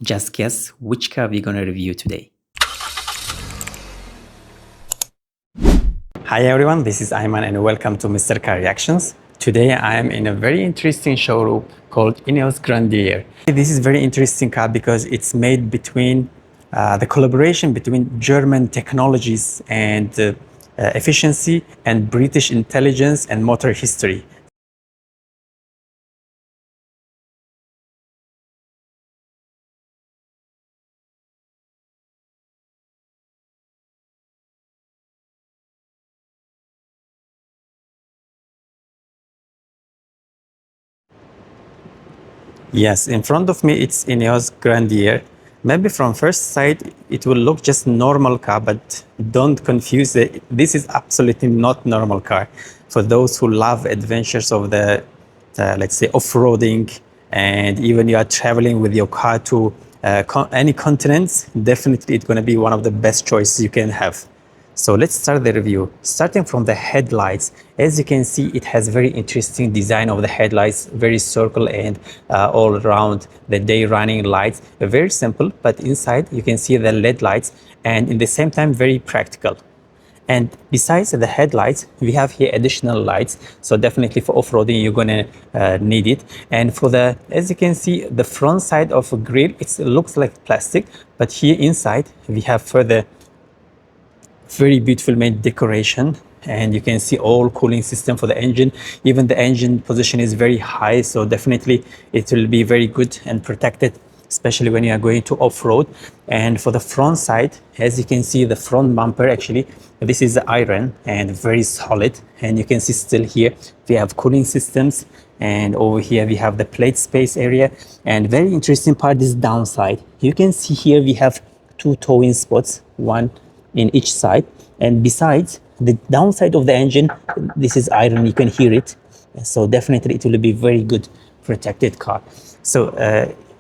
Just guess which car we're gonna review today. Hi everyone, this is Ayman and welcome to Mr. Car Reactions. Today I am in a very interesting showroom called INEOS Grenadier. This is a very interesting car because it's made between the collaboration between German technologies and efficiency and British intelligence and motor history. Yes, in front of me it's INEOS Grenadier. Maybe from first sight it will look just normal car, but don't confuse it. This is absolutely not normal car. For those who love adventures of the, let's say, off-roading, and even you are traveling with your car to any continents, definitely it's going to be one of the best choices you can have. So let's start the review. Starting from the headlights, as you can see, it has very interesting design of the headlights, very circle and all around the day running lights. Very simple, but inside you can see the LED lights and in the same time very practical. And besides the headlights, we have here additional lights. So definitely for off-roading, you're gonna need it. And for the, as you can see, the front side of a grill, it looks like plastic, but here inside we have further very beautiful made decoration, and you can see all cooling system for the engine. Even the engine position is very high, so definitely it will be very good and protected, especially when you are going to off-road. And for the front side, as you can see, the front bumper, actually this is the iron and very solid, and you can see still here we have cooling systems, and over here we have the plate space area. And very interesting part is downside. You can see here we have two towing spots, one in each side, and besides the downside of the engine, this is iron, you can hear it, so definitely it will be very good protected car. So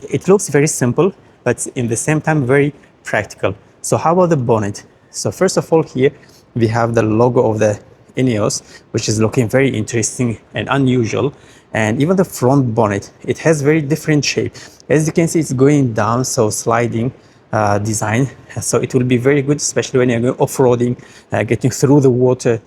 it looks very simple, but in the same time very practical. So how about the bonnet? So first of all, here we have the logo of the INEOS, which is looking very interesting and unusual. And even the front bonnet, it has very different shape. As you can see, it's going down, so sliding design, so it will be very good, especially when you're going off-roading, getting through the water.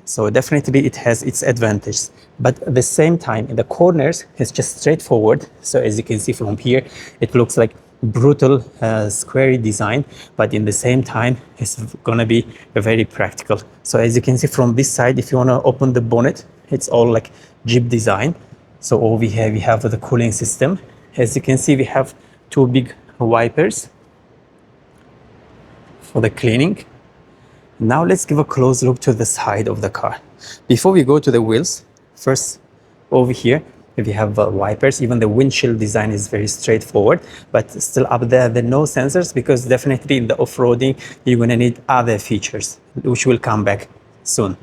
So definitely it has its advantages, but at the same time in the corners it's just straightforward. So as you can see from here, it looks like brutal square design, but in the same time it's gonna be very practical. So as you can see from this side, if you want to open the bonnet, it's all like Jeep design. So over here we have the cooling system. As you can see, we have two big wipers for the cleaning. Now let's give a close look to the side of the car. Before we go to the wheels, first over here we have wipers. Even the windshield design is very straightforward, but still up there no sensors, because definitely in the off-roading you're going to need other features which will come back soon.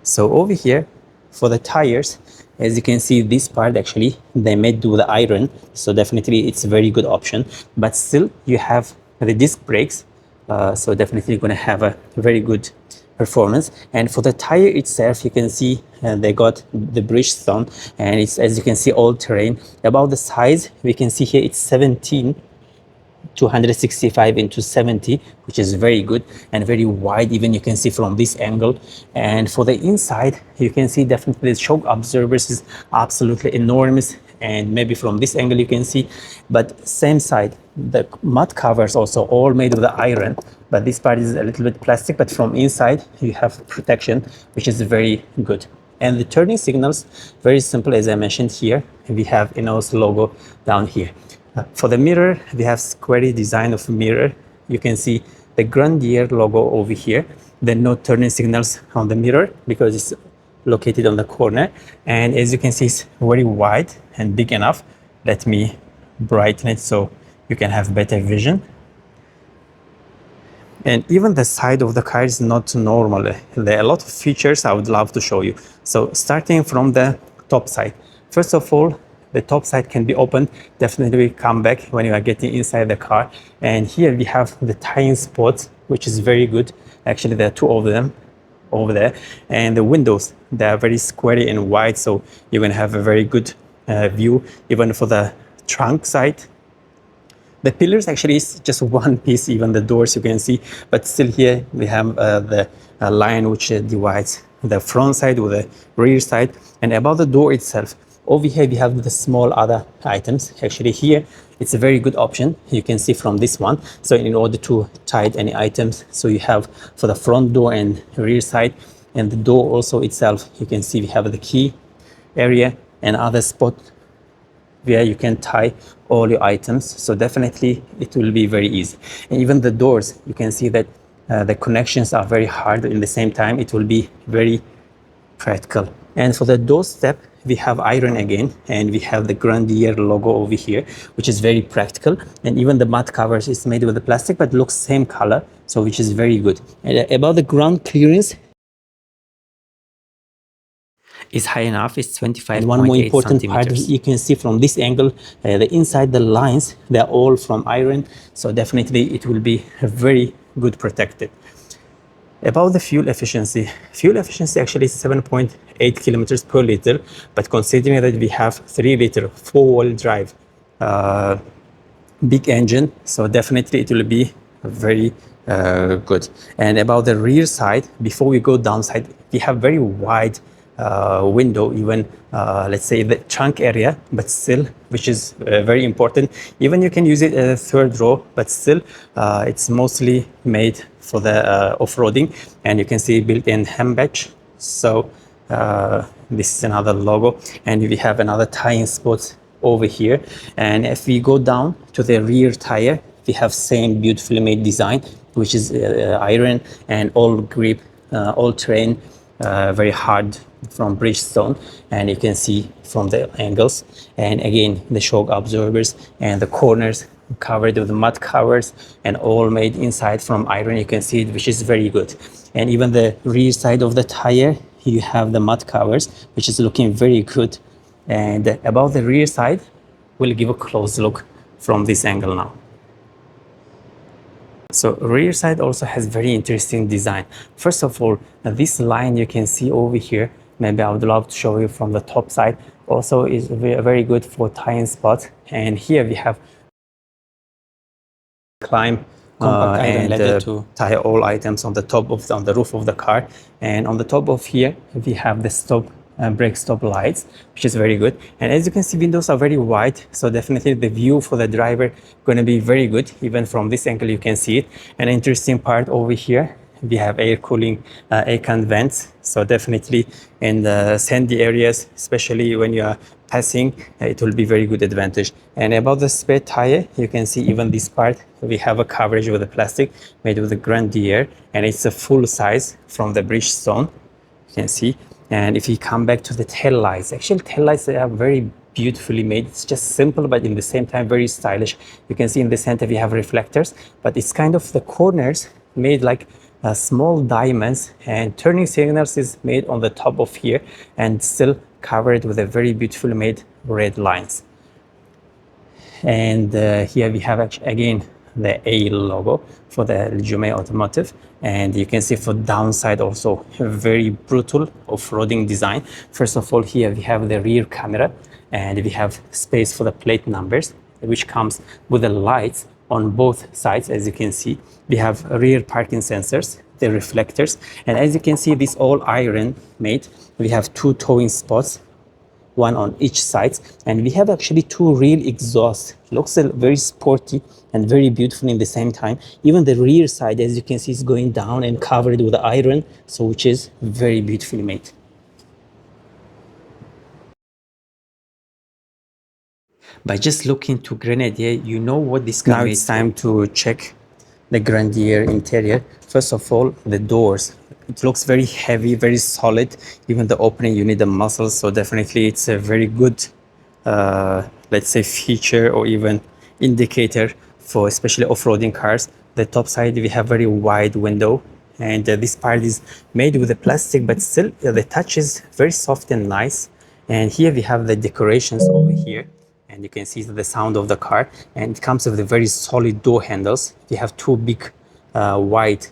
So over here for the tires, as you can see, this part actually they made with the iron, so definitely it's a very good option. But still you have the disc brakes, so definitely going to have a very good performance. And for the tire itself, you can see they got the Bridgestone, and it's, as you can see, all terrain. About the size, we can see here it's 17 265 into 70, which is very good and very wide, even you can see from this angle. And for the inside, you can see definitely the shock absorbers is absolutely enormous, and maybe from this angle you can see, but same side, the mud covers also all made of the iron, but this part is a little bit plastic, but from inside you have protection, which is very good. And the turning signals, very simple, as I mentioned here, we have INEOS logo down here. For the mirror, we have square design of mirror. You can see the Grenadier logo over here. Then no turning signals on the mirror because it's located on the corner. And as you can see, it's very wide and big enough. Let me brighten it so you can have better vision. And even the side of the car is not normal. There are a lot of features I would love to show you. So starting from the top side. First of all, the top side can be opened. Definitely come back when you are getting inside the car. And here we have the tying spots, which is very good. Actually, there are two of them over there. And the windows, they are very square and wide, so you're going to have a very good view. Even for the trunk side, The pillars actually is just one piece, even the doors you can see, but still here we have the line which divides the front side with the rear side. And about the door itself, over here we have the small other items. Actually here it's a very good option, you can see from this one. So in order to tie any items, so you have for the front door and rear side, and the door also itself, you can see we have the key area and other spot where you can tie all your items. So definitely it will be very easy. And even the doors, you can see that the connections are very hard. In the same time, it will be very practical. And for the door step, we have iron again, and we have the Grenadier logo over here, which is very practical. And even the mat covers is made with the plastic, but looks same color, so which is very good. And about the ground clearance, is high enough. It's 25. And one more important part, you can see from this angle, the inside the lines, they're all from iron, so definitely it will be very good protected. About the fuel efficiency actually is 7.8 kilometers per liter, but considering that we have 3-liter 4-wheel drive big engine, so definitely it will be very good. And about the rear side, before we go downside, we have very wide window, even let's say the trunk area, but still, which is very important. Even you can use it as a third row, but still it's mostly made for the off-roading. And you can see built-in hem badge. So this is another logo, and we have another tie-in spots over here. And if we go down to the rear tire, we have same beautifully made design, which is iron and all grip, all terrain, very hard from Bridgestone, and you can see from the angles. And again, the shock absorbers and the corners covered with the mud covers, and all made inside from iron. You can see it, which is very good. And even the rear side of the tire, you have the mud covers, which is looking very good. And about the rear side, we'll give a close look from this angle now. So rear side also has very interesting design. First of all, this line you can see over here, maybe I would love to show you from the top side, also is very good for tying spots. And here we have climb and to tie all items on the top of on the roof of the car. And on the top of here we have the stop brake stop lights, which is very good. And as you can see, windows are very wide, so definitely the view for the driver going to be very good. Even from this angle you can see it. An interesting part over here, we have air cooling air con vents, so definitely in the sandy areas, especially when you are passing, it will be very good advantage. And about the spare tire, you can see even this part, we have a coverage with the plastic made with the Grenadier, and it's a full size from the Bridgestone, you can see. And if you come back to the tail lights, actually tail lights, they are very beautifully made. It's just simple, but in the same time very stylish. You can see in the center we have reflectors, but it's kind of the corners made like small diamonds, and turning signals is made on the top of here, and still covered with a very beautifully made red lines. And here we have again the A logo for the Legiume Automotive, and you can see for downside also a very brutal off-roading design. First of all, here we have the rear camera, and we have space for the plate numbers, which comes with the lights on both sides. As you can see, we have rear parking sensors, the reflectors, and as you can see, this all iron made. We have 2 towing spots, one on each side, and we have actually 2 real exhausts. Looks very sporty and very beautiful in the same time. Even the rear side, as you can see, is going down and covered with iron, so which is very beautifully made. By just looking to Grenadier, you know what this car is. Now it's time to check the Grenadier interior. First of all, the doors. It looks very heavy, very solid. Even the opening, you need the muscles, so definitely it's a very good, let's say, feature or even indicator for especially off-roading cars. The top side, we have very wide window, and this part is made with the plastic, but still the touch is very soft and nice. And here we have the decorations over here, and you can see the sound of the car, and it comes with the very solid door handles. We have 2 big wide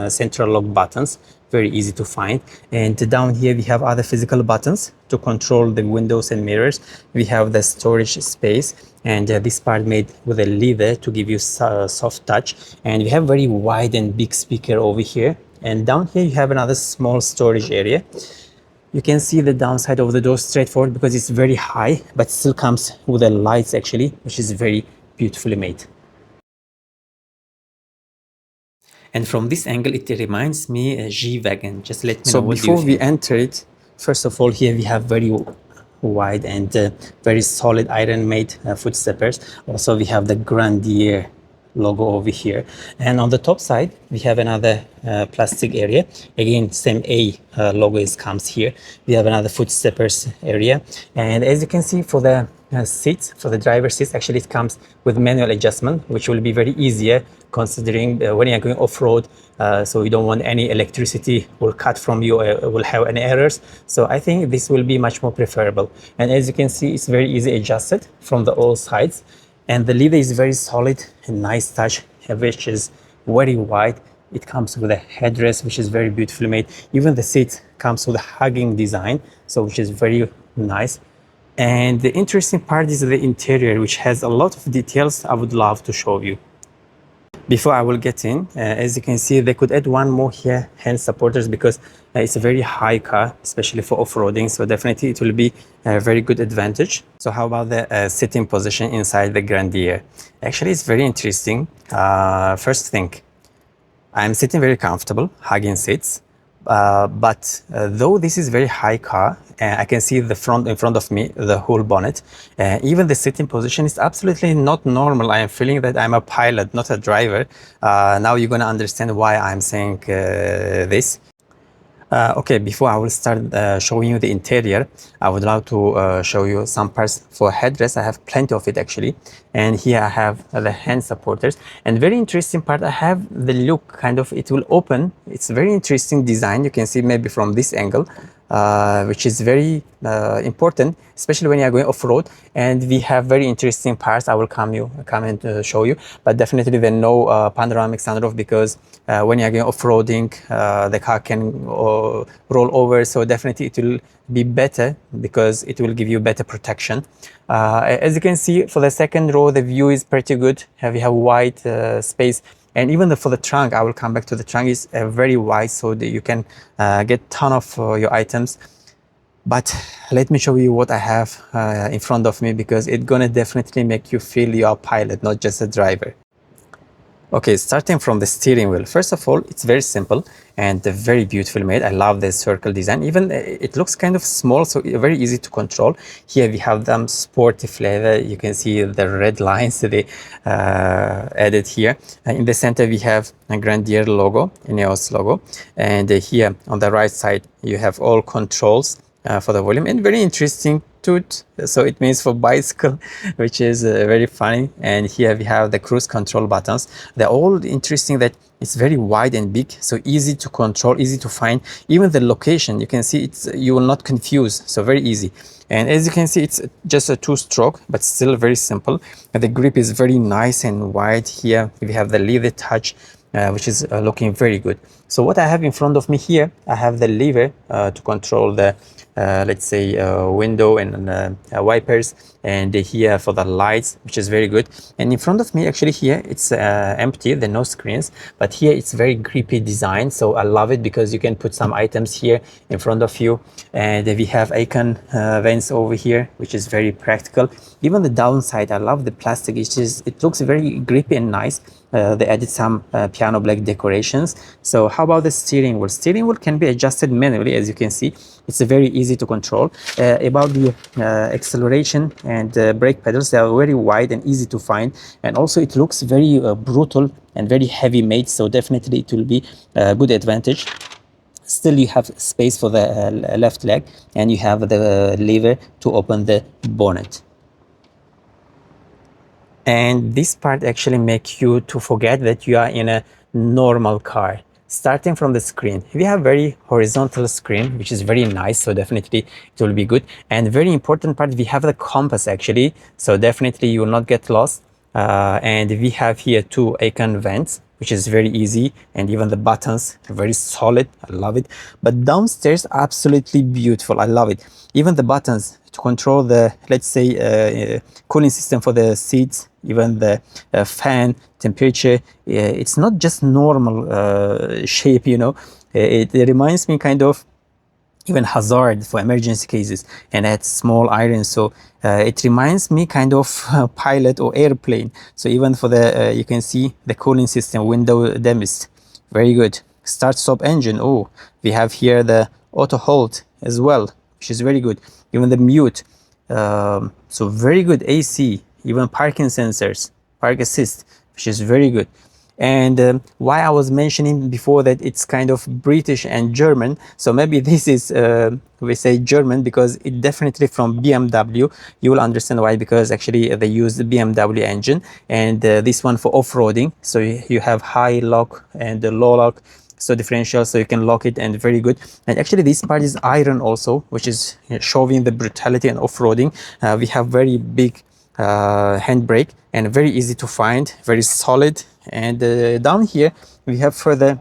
central lock buttons, very easy to find. And down here we have other physical buttons to control the windows and mirrors. We have the storage space, and this part made with a lever to give you soft touch. And we have very wide and big speaker over here. And down here you have another small storage area. You can see the downside of the door straightforward because it's very high, but still comes with the lights actually, which is very beautifully made. And from this angle, it reminds me a G-Wagon. Just let me know what you think. So before we enter it, first of all, here we have very wide and very solid iron-made footsteppers. Also, we have the Grenadier logo over here, and on the top side we have another plastic area. Again, same A logo comes here. We have another footsteppers area, and as you can see, for the seats, for the driver's seats, actually it comes with manual adjustment, which will be very easier considering when you're going off-road, so you don't want any electricity will cut from you, will have any errors. So I think this will be much more preferable. And as you can see, it's very easy adjusted from the all sides. And the leather is very solid and nice touch, which is very wide. It comes with a headrest, which is very beautifully made. Even the seat comes with a hugging design, so which is very nice. And the interesting part is the interior, which has a lot of details I would love to show you. Before I will get in, as you can see, they could add one more here, hand supporters, because it's a very high car, especially for off-roading. So definitely it will be a very good advantage. So how about the sitting position inside the Grenadier? Actually, it's very interesting. First thing, I'm sitting very comfortable, hugging seats. But though this is very high car, I can see the front in front of me, the whole bonnet. Even the sitting position is absolutely not normal. I am feeling that I'm a pilot, not a driver. Now you're going to understand why I'm saying this. Okay, before I will start showing you the interior, I would like to show you some parts for headrest. I have plenty of it actually. And here I have the hand supporters. And very interesting part, I have the look kind of, it will open. It's a very interesting design. You can see maybe from this angle, which is very important, especially when you are going off-road. And we have very interesting parts. I will come and show you. But definitely there no panoramic sunroof, because when you are going off-roading, the car can roll over. So definitely it will be better because it will give you better protection. As you can see, for the second row, the view is pretty good. We have wide space. And even for the trunk, I will come back to the trunk, is very wide, so that you can get ton of your items. But let me show you what I have in front of me, because it's gonna definitely make you feel you're a pilot, not just a driver. Okay, starting from the steering wheel. First of all, it's very simple and very beautifully made. I love the circle design. Even it looks kind of small, so very easy to control. Here we have them sporty flavor. You can see the red lines they added here. In the center, we have a Grenadier logo, INEOS logo. And here on the right side, you have all controls for the volume, and very interesting toot, so it means for bicycle, which is very funny. And here we have the cruise control buttons. They're all interesting, that it's very wide and big, so easy to control, easy to find. Even the location, you can see you will not confuse, so very easy. And as you can see, it's just a two-stroke, but still very simple. And the grip is very nice and wide. Here we have the leather touch, which is looking very good. So what I have in front of me here, I have the lever to control the let's say window and wipers, and here for the lights, which is very good. And in front of me, actually here it's empty, there are no screens, but here it's very grippy design, so I love it because you can put some items here in front of you. And we have icon vents over here, which is very practical. Even the downside, I love the plastic. It looks very grippy and nice. They added some piano black decorations. So how about the steering wheel? Steering wheel can be adjusted manually, as you can see. It's very easy to control. About the acceleration and brake pedals, they are very wide and easy to find. And also it looks very brutal and very heavy made, so definitely it will be a good advantage. Still, you have space for the left leg, and you have the lever to open the bonnet. And this part actually makes you to forget that you are in a normal car. Starting from the screen, we have very horizontal screen, which is very nice, so definitely it will be good. And very important part, we have the compass actually, so definitely you will not get lost. And we have here two icon vents, which is very easy, and even the buttons are very solid. I love it. But downstairs, absolutely beautiful. I love it. Even the buttons to control the, let's say, cooling system for the seats, even the fan temperature. It's not just normal shape, you know. It reminds me kind of even hazard for emergency cases, and it's small iron, so it reminds me kind of pilot or airplane. So even for the you can see the cooling system, window demist, very good. Start stop engine, oh, we have here the auto hold as well, which is very good. Even the mute, so very good. AC, even parking sensors, park assist, which is very good. And why I was mentioning before that it's kind of British and German, so maybe this is we say German because it definitely from BMW. You will understand why, because actually they use the BMW engine, and this one for off-roading, so you have high lock and the low lock, so differential, so you can lock it, and very good. And actually this part is iron also, which is showing the brutality and off-roading. We have very big handbrake and very easy to find, very solid. And down here we have further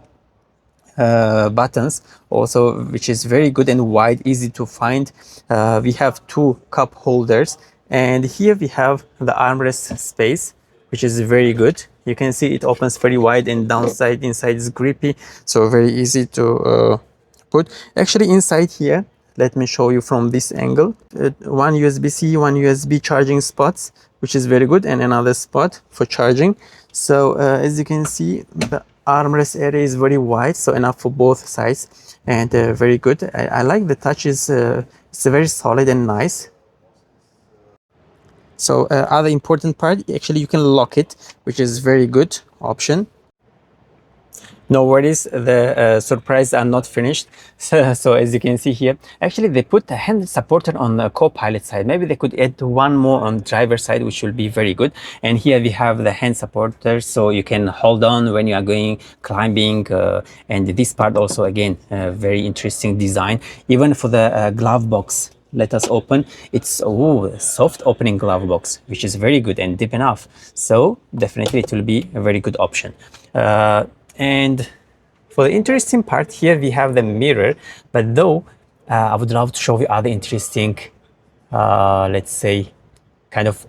buttons also, which is very good and wide, easy to find. We have two cup holders, and here we have the armrest space, which is very good. You can see it opens very wide, and downside inside is grippy, so very easy to put. Actually inside here, let me show you from this angle. One USB-C, one USB charging spots, which is very good, and another spot for charging. So as you can see, the armrest area is very wide, so enough for both sides, and very good. I like the touch, is it's very solid and nice. So other important part, actually you can lock it, which is very good option. No worries, the surprises are not finished. So as you can see here, actually they put a hand supporter on the co-pilot side. Maybe they could add one more on driver side, which will be very good. And here we have the hand supporter, so you can hold on when you are going climbing. And this part also, again, very interesting design. Even for the glove box, let us open. It's a soft opening glove box, which is very good and deep enough. So definitely it will be a very good option. And for the interesting part, here we have the mirror, but though I would love to show you other interesting, let's say, kind of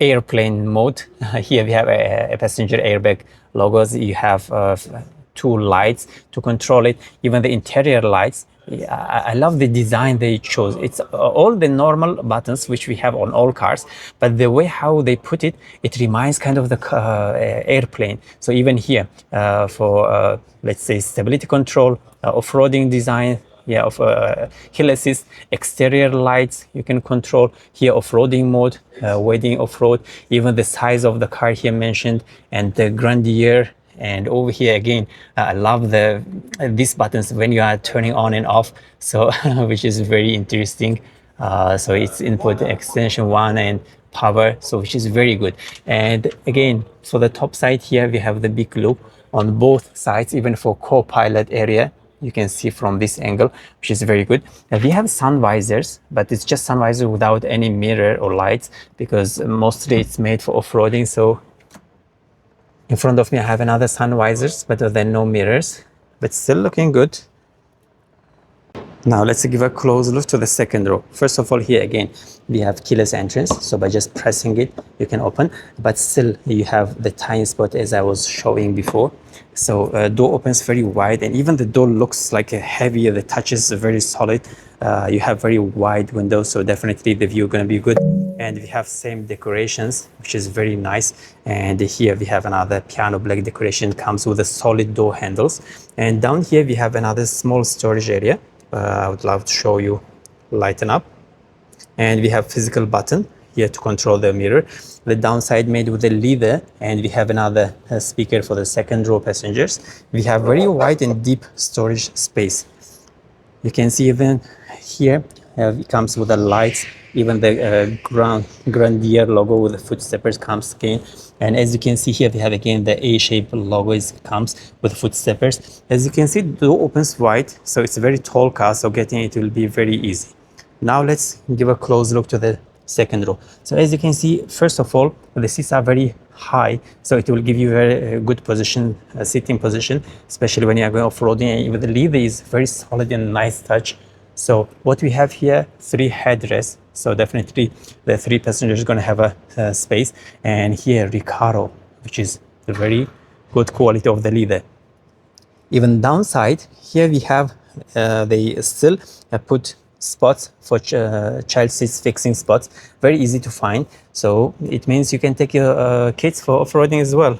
airplane mode. Here we have a passenger airbag logos. You have two lights to control it, even the interior lights. I love the design they chose. It's all the normal buttons which we have on all cars, but the way how they put it, it reminds kind of the airplane. So even here for let's say stability control, off-roading design, yeah, of hill assist, exterior lights you can control here, off-roading mode, wading off-road, even the size of the car here mentioned, and the Grenadier. And over here again, I love these buttons when you are turning on and off, so which is very interesting. So it's input, extension 1, and power, so which is very good. And again, for the top side here, we have the big loop on both sides, even for co-pilot area. You can see from this angle, which is very good. We have sun visors, but it's just sun visor without any mirror or lights, because mostly it's made for off-roading. So in front of me, I have another sun visors, but then no mirrors, but still looking good. Now let's give a close look to the second row. First of all, here again, we have keyless entrance. So by just pressing it, you can open, but still you have the tiny spot as I was showing before. So door opens very wide, and even the door looks like a heavy, the touch is very solid. You have very wide windows, so definitely the view going to be good. And we have same decorations, which is very nice. And here we have another piano black decoration, comes with a solid door handles. And down here we have another small storage area. I would love to show you, lighten up. And we have physical button here to control the mirror. The downside made with the leather, and we have another speaker for the second row passengers. We have very wide and deep storage space. You can see even here it comes with the lights, even the Grenadier logo with the footsteppers comes again. And as you can see here, we have again the A-shaped logo comes with footsteppers. As you can see, the door opens wide, so it's a very tall car, so getting it will be very easy. Now let's give a close look to the second row. So as you can see, first of all, the seats are very high, so it will give you very good position, sitting position, especially when you are going off-roading. And even the leather is very solid and nice touch. So what we have here, 3 headrests, so definitely the 3 passengers are going to have a space. And here Recaro, which is the very good quality of the leather. Even downside, here we have they still put spots for child seats, fixing spots, very easy to find. So it means you can take your kids for off-roading as well.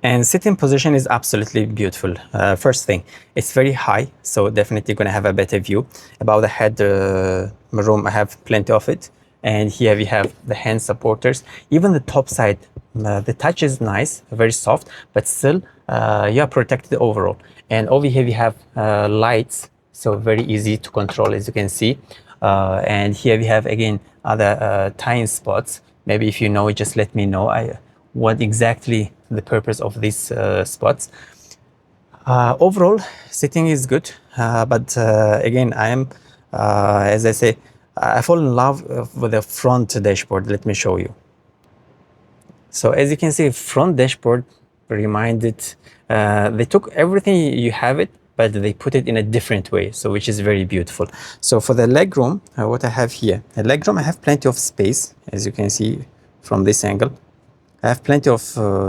And sitting position is absolutely beautiful. First thing, it's very high, so definitely going to have a better view. About the head room, I have plenty of it. And here we have the hand supporters. Even the top side, the touch is nice, very soft, but still you are protected overall. And over here we have lights, so very easy to control, as you can see. And here we have again other tying spots. Maybe if you know it, just let me know what exactly the purpose of these spots. Overall, sitting is good, but again, I am, as I say, I fall in love with the front dashboard. Let me show you. So as you can see, front dashboard reminded, they took everything, you have it, but they put it in a different way, so which is very beautiful. So for the legroom, what I have here, the legroom, I have plenty of space, as you can see from this angle. I have plenty of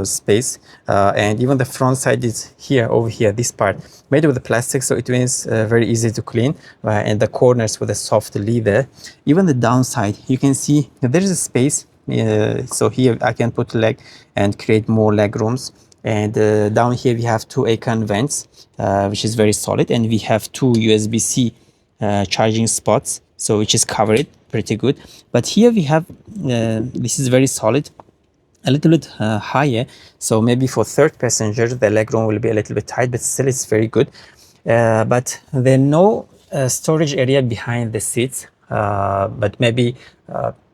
space, and even the front side is here, over here, this part, made with the plastic, so it means very easy to clean, and the corners with a soft leather. Even the downside, you can see there is a space, so here I can put leg and create more leg rooms. And down here we have 2 Aircon vents, which is very solid, and we have 2 USB-C charging spots, so which is covered pretty good. But here we have, this is very solid, a little bit higher, so maybe for third passenger the legroom will be a little bit tight, but still it's very good. But there's no storage area behind the seats, but maybe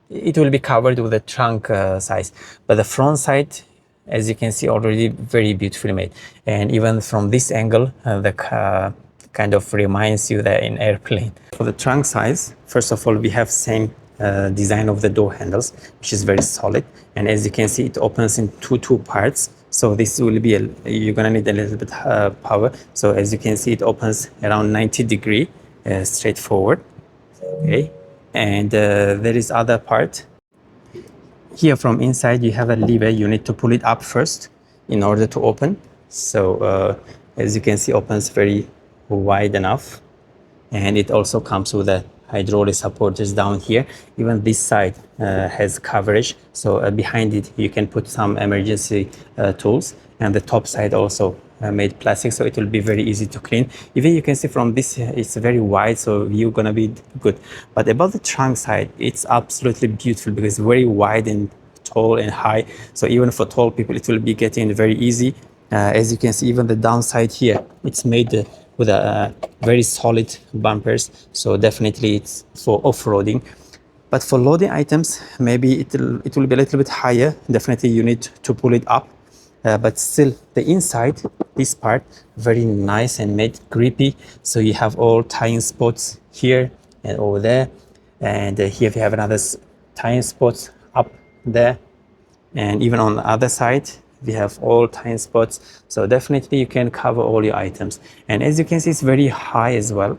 it will be covered with a trunk size. But the front side, as you can see, already very beautifully made. And even from this angle, the kind of reminds you that in airplane. For the trunk size, first of all, we have same design of the door handles, which is very solid. And as you can see, it opens in two parts. So this will be, you're gonna need a little bit power. So as you can see, it opens around 90 degree, straight forward. Okay. And there is other part. Here from inside, you have a lever. You need to pull it up first in order to open. So as you can see, opens very wide enough. And it also comes with a hydraulic supporters down here. Even this side has coverage, so behind it you can put some emergency tools, and the top side also made plastic, so it will be very easy to clean. Even you can see from this, it's very wide, so you're gonna be good. But about the trunk side, it's absolutely beautiful because it's very wide and tall and high, so even for tall people it will be getting very easy. As you can see, even the downside here, it's made with a very solid bumpers, so definitely it's for off-roading. But for loading items, maybe it will be a little bit higher. Definitely you need to pull it up, but still the inside, this part, very nice and made grippy. So you have all tying spots here and over there, and here we have another tying spots up there, and even on the other side we have all tying spots, so definitely you can cover all your items. And as you can see, it's very high as well.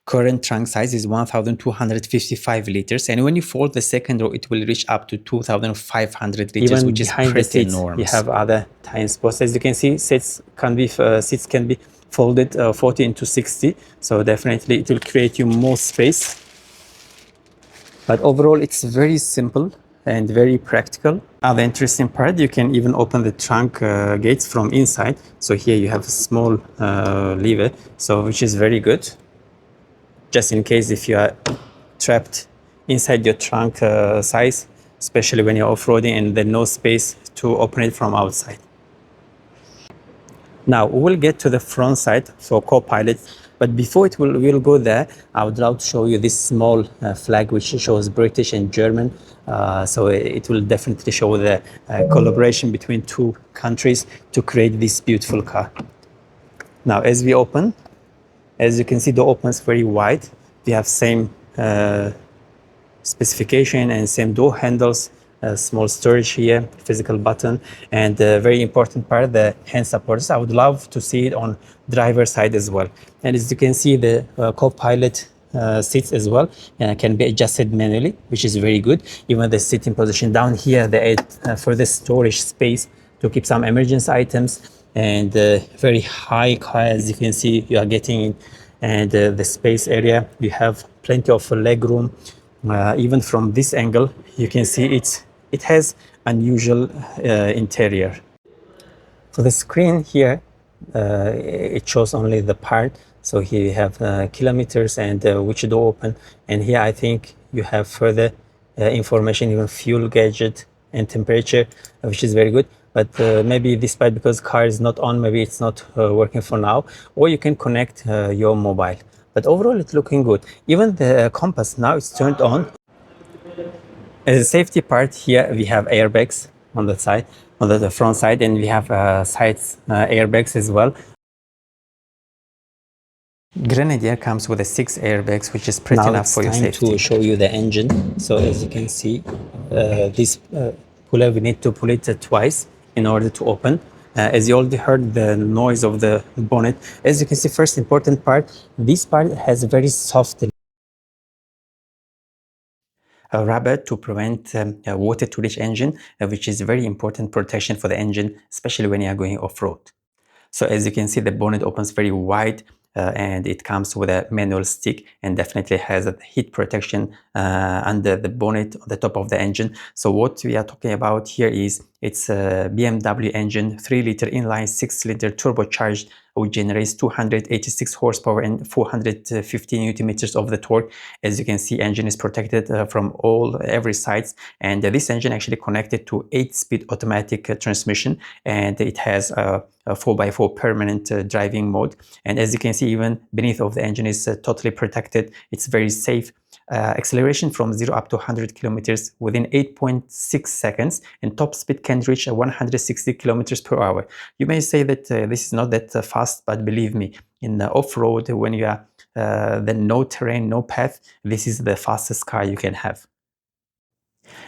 Current trunk size is 1,255 liters, and when you fold the second row, it will reach up to 2,500 liters, even which is pretty enormous. You have other tying spots. As you can see, seats can be folded 40 into 60, so definitely it will create you more space. But overall, it's very simple and very practical. Other interesting part, you can even open the trunk gates from inside. So here you have a small lever, so which is very good, just in case if you are trapped inside your trunk size, especially when you're off-roading and there's no space to open it from outside. Now we'll get to the front side for co-pilot, but before we'll go there, I would like to show you this small flag which shows British and German. So it will definitely show the collaboration between two countries to create this beautiful car. Now as we open, as you can see, the door opens very wide. We have same specification, and same door handles, small storage here, physical button, and very important part, the hand supports. I would love to see it on driver side as well. And as you can see, the co-pilot seats as well can be adjusted manually, which is very good. Even the sitting position down here, they add further storage space to keep some emergency items, and very high car, as you can see, you are getting in. And the space area, you have plenty of leg room. Even from this angle, you can see it has unusual interior. For the screen here, it shows only the part. So here you have kilometers and which door open. And here I think you have further information, even fuel gadget and temperature, which is very good. But maybe this part, because car is not on, maybe it's not working for now. Or you can connect your mobile. But overall, it's looking good. Even the compass now is turned on. As a safety part here, we have airbags on the side, on the front side, and we have side airbags as well. Grenadier comes with 6 airbags, which is pretty enough for your safety. Now it's time to show you the engine. So as you can see, this puller, we need to pull it twice in order to open. As you already heard the noise of the bonnet. As you can see, first important part, this part has a very soft rubber to prevent water to reach engine, which is very important protection for the engine, especially when you are going off-road. So as you can see, the bonnet opens very wide, and it comes with a manual stick, and definitely has a heat protection under the bonnet on the top of the engine. So what we are talking about here is it's a BMW engine, 3-liter inline 6-cylinder turbocharged, which generates 286 horsepower and 450 newton meters of the torque. As you can see, engine is protected from every sides, and this engine actually connected to 8-speed automatic transmission, and it has a 4x4 permanent driving mode. And as you can see, even beneath of the engine is totally protected. It's very safe. Acceleration from 0 up to 100 kilometers within 8.6 seconds, and top speed can reach 160 kilometers per hour. You may say that this is not that fast, but believe me, in the off-road, when you are then no terrain, no path, this is the fastest car you can have.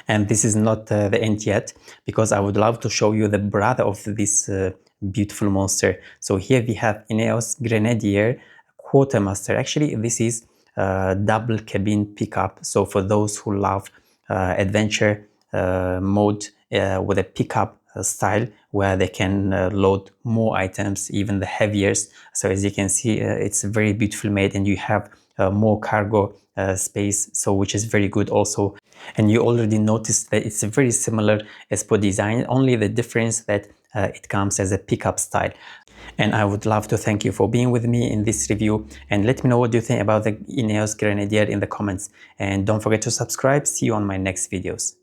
And this is not the end yet, because I would love to show you the brother of this beautiful monster. So here we have INEOS Grenadier Quartermaster. Actually, this is double cabin pickup. So for those who love adventure mode with a pickup style, where they can load more items, even the heaviest. So as you can see, it's very beautifully made, and you have more cargo space, so which is very good also. And you already noticed that it's very similar as per design, only the difference that it comes as a pickup style. And I would love to thank you for being with me in this review, and let me know what you think about the INEOS Grenadier in the comments. And don't forget to subscribe. See you on my next videos.